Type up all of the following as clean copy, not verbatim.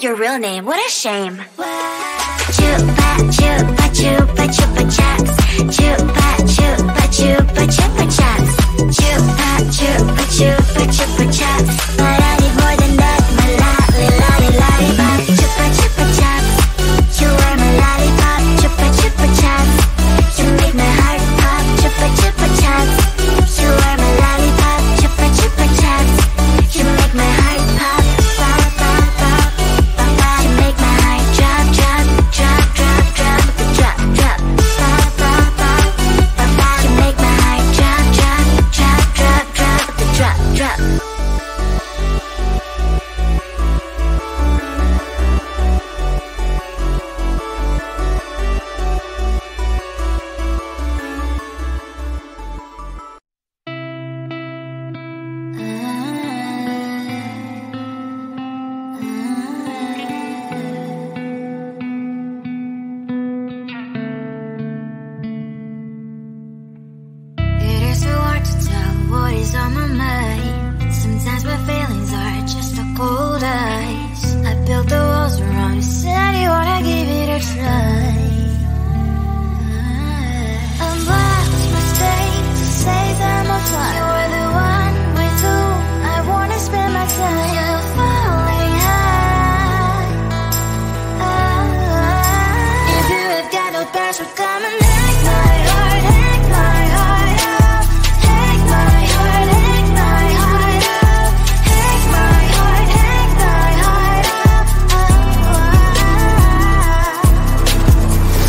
your real name, what a shame. Chupa chupa chupa chupa chaps. Chupa chupa chupa chupa chaps. Chupa chupa chupa chupa chaps. But I need more than that, my lollipop. Chupa chupa chaps. You are my lollipop. Chupa chupa chaps. You make my heart pop. Chupa chupa chaps. You are my lollipop. Chupa chupa chaps. You make my heart pop. Pop pop pop pop pop. You make my heart drop drop drop drop drop drop drop. Pop pop pop pop pop. You make my heart drop drop drop drop drop drop drop. It is so hard to tell what is on my mind. Sometimes my feelings are just a cold ice. I built the walls around you, said you wanna give it a try. Unblocked my state to say that I'm fine. You were the one with whom I wanna spend my time. You're falling high. If you have got no password, come and hack my heart, hack my heart up. Hack my heart, hack my heart up. Hack my heart, hack my heart up.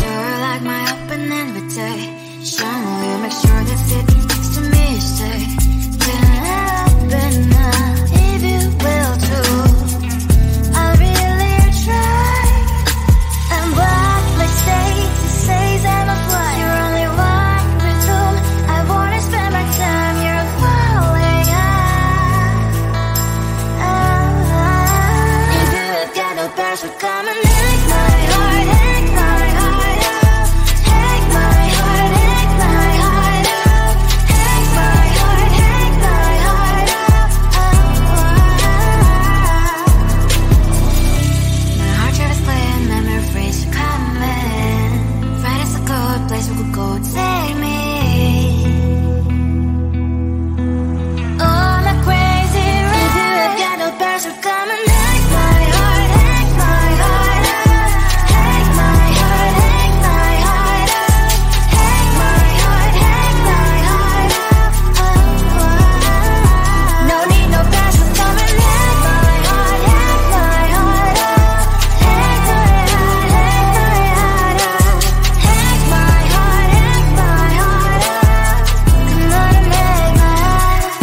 You're like my open invitation. Will you make sure that sitting next to me is safe? Can open up if you will too. I'll really try and block my state to say that I'm fly. You're only one with whom I wanna spend my time. You're falling high. If you have got no password, come and hack my heart, hack my heart up. Hack my heart, hack my heart up. Hack my heart, hack my heart up. My heart tries to play a memory freeze coming. Find us a good place we could go, take me. Oh, I'm not crazy, right? If you have got no password, come and hack my heart, hack my heart up. Hack my heart, hack my heart up. Hack my heart, hack my heart up. No need no password, come and hack my heart, hack my heart up. Hack my heart, hack my heart up. Hack my heart, hack my heart up. Come on and make my heart.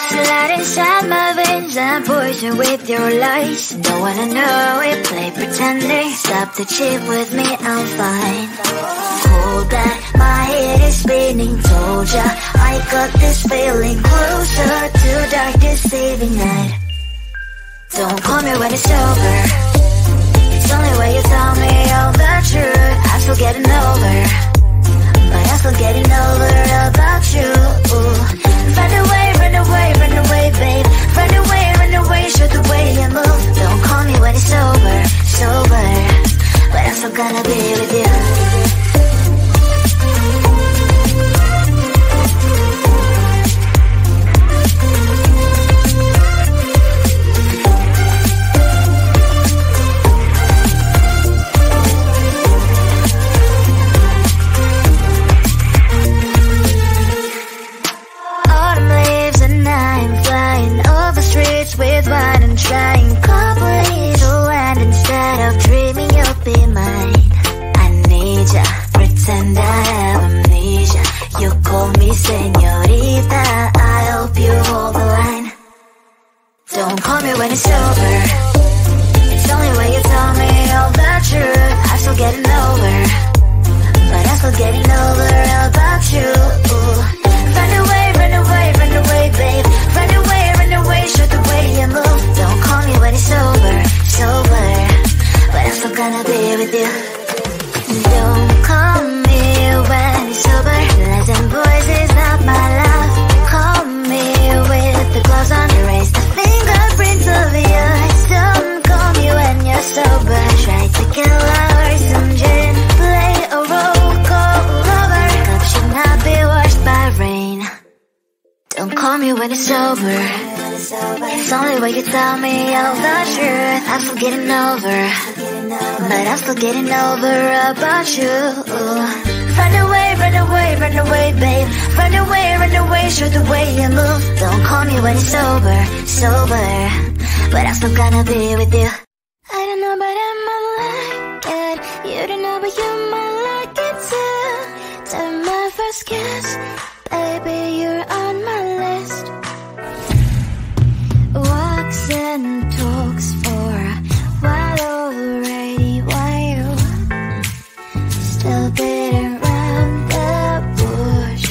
Slide inside my veins and poison with your lies. Don't wanna know it, play pretending. Stop the chip with me, I'm fine. Hold back, my head is spinning. Told ya, I got this feeling. Closer to dark deceiving night. Don't call me when it's over. It's only when you tell me all the truth. I'm still getting over, but I'm still getting over about you. Run away, run away, run away, babe. Run away, show the way you move. Don't call me when it's over, sober, but I'm still gonna be with you. Autumn leaves and I'm flying over streets with wine and trying. Complete land instead of dreaming you'll be mine. I need ya, pretend I have amnesia. You call me señorita, I hope you hold the line. Don't call me when it's over. It's only when you tell me all the truth. I'm still getting over, but I'm still getting over about you. Run away, run away, run away, babe. Run away, show the way you move. Don't call me when it's sober, but I'm still gonna be with you. Don't call me when it's sober. Lies and boys is not my love. Call me with the gloves on. Erase the fingerprints of yours. Don't call me when you're sober. Try to kill hours, some gin. Play a role, call lover. Cup should not be washed by rain. Don't call me when it's over. It's only when you tell me all the truth. I'm still getting over, but I'm still getting over about you. Run away, run away, run away, babe. Run away, show the way you move. Don't call me when it's sober, but I'm still gonna be with you. I don't know, but I might like it. You don't know, but you might like it too. Time my first kiss, baby, you're on my list. Walks and talks for a while already. Why you still beating around the bush?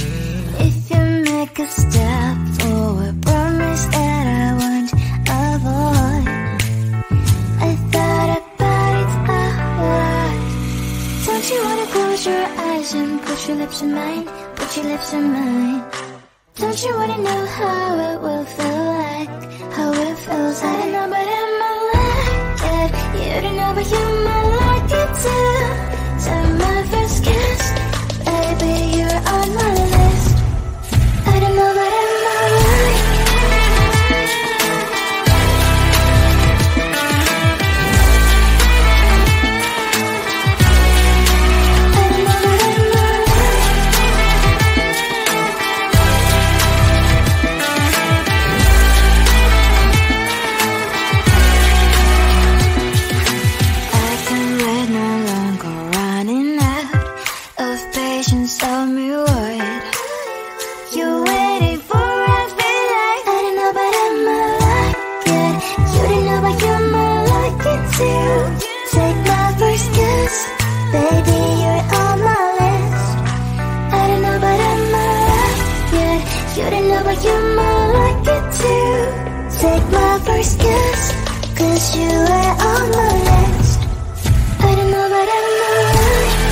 If you make a step forward, promise that I won't avoid. I thought about it a lot. Don't you wanna close your eyes and put your lips in mine? Put your lips in mine. Don't you wanna know how it will feel like? How it feels like? I don't know, but I might like it. You don't know, but you might like it too. Time my first kiss, baby, you're on my list. I don't know, but I might like it. Take my first kiss, baby, you're on my list. I don't know, but I might like it. You don't know, but you might like it too. Take my first kiss, 'cause you are on my list. I don't know, but I might like it.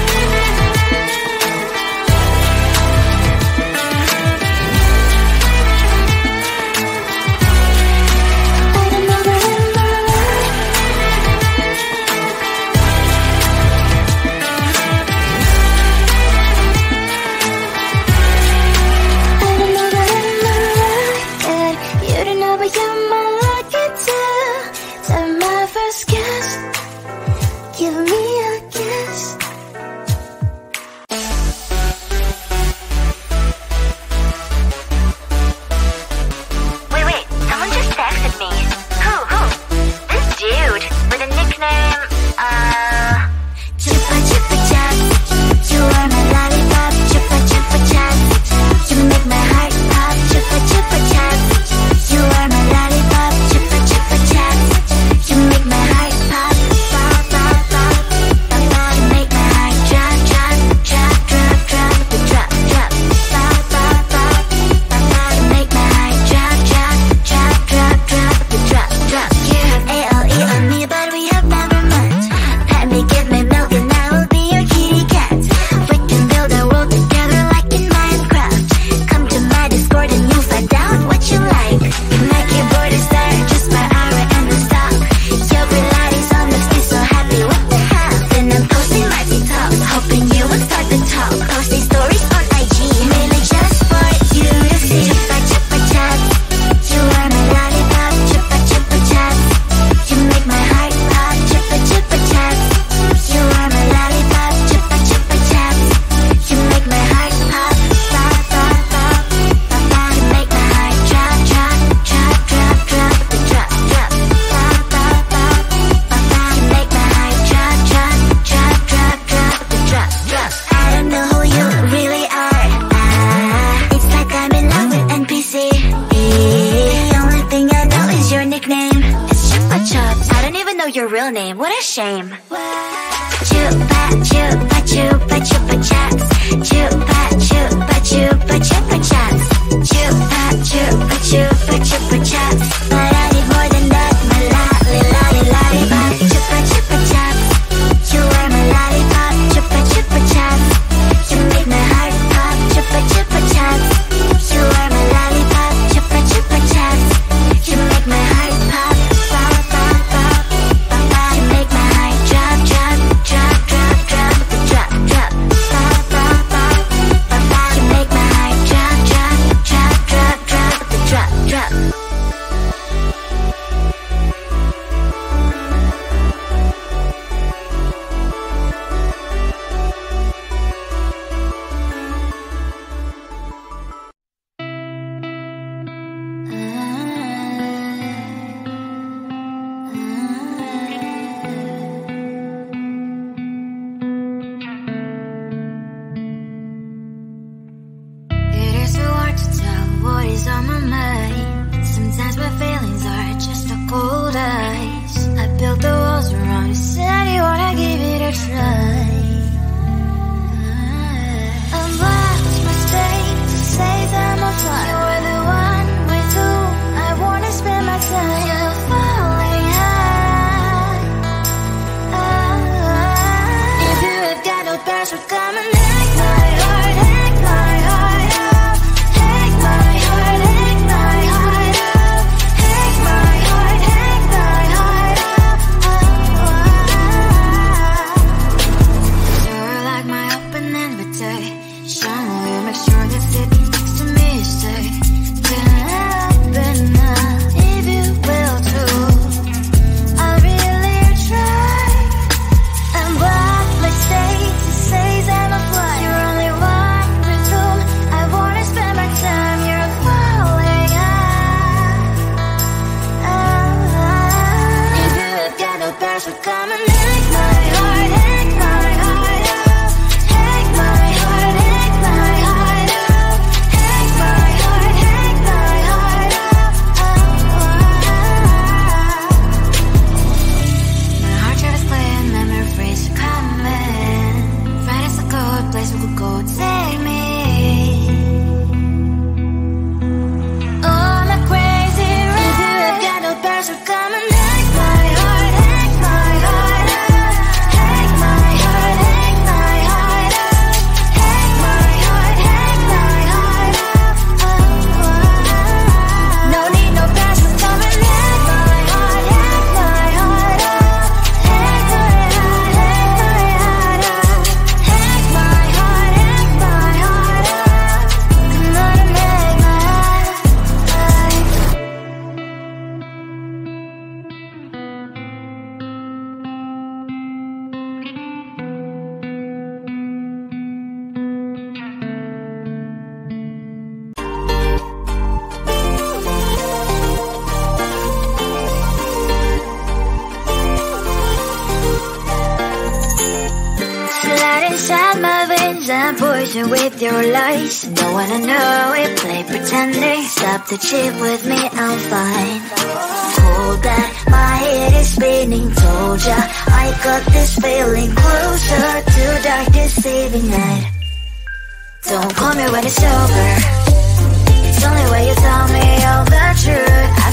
Your real name, what a shame. Chupa chupa chupa chupa chaps. chupa chupa chupa chupa chups. Chupa chupa chupa chupa chups. But I need more than that, my lollipop. Chupa chupa chups. You are my lollipop. Chupa chupa chups. You make my heart pop. Chupa chupa chups. You are my lollipop. Chupa chupa chups. You make my heart pop. Pop pop pop pop pop. You make my heart drop drop drop drop drop drop drop. Pop pop pop pop pop. You make my heart drop drop drop drop drop drop drop. It is so hard to tell what is on my mind. Sometimes my feelings are just a cold ice. I built the walls around you, said you wanna give it a try. I'm lost mistake to say that I'm fine. You are the one with whom I wanna spend my time. You're falling high. If you have got no passion, come and hack my heart, hack my heart up. Hack my heart, hack my heart up. Hack my heart, hack my heart up. You're like my open invitation. Will you make sure that sitting next to me is safe? Can happen now, if you will too. I'll really try. And what mistakes to say that I'm flying. You're only one with whom I wanna spend my time. You're falling high. If you have got no passion, come and hack my heart, hack my heart up. Hack my heart, hack my heart up. Hack my heart, hack my heart up. My heart tries to play and memory freeze to come in. Find us a good place we could go, take me. Oh, I'm not crazy, right? If you have got no passion, come and hack my heart, hack my heart up. Hack my heart, hack my heart up. Hack my heart, hack my heart up. No need no passion, come and hack my heart, hack my heart up. Hack my heart, hack my heart up. Hack my heart, hack my heart up. Come on and make my heart. Slide inside my veins and poison with your lies. Don't wanna know it, play pretending. Stop the chip with me, I'm fine. Hold that, my head is spinning. Told ya, I got this feeling. Closer to dark deceiving night. Don't call me when it's over. It's only when you tell me all the truth.